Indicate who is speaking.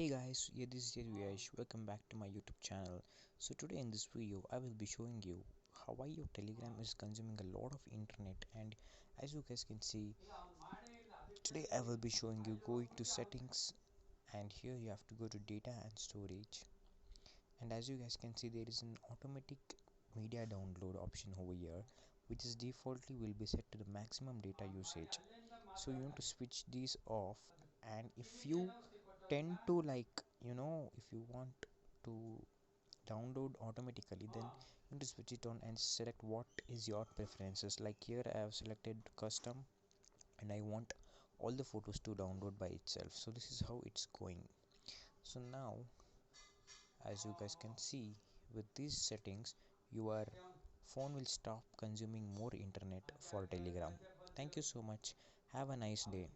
Speaker 1: Hey guys, yeah, this is Yash. Welcome back to my YouTube channel. So today in this video, I will be showing you how your Telegram is consuming a lot of internet. And as you guys can see, today I will be showing you going to settings, and here you have to go to data and storage. And as you guys can see, there is an automatic media download option over here, which is defaultly will be set to the maximum data usage. So you need to switch these off, and if you tend to if you want to download automatically, then you need to switch it on and select what is your preferences. Like here I have selected custom, and I want all the photos to download by itself. So this is how it's going. So now, as you guys can see, with these settings, your phone will stop consuming more internet for Telegram. Thank you so much. Have a nice day.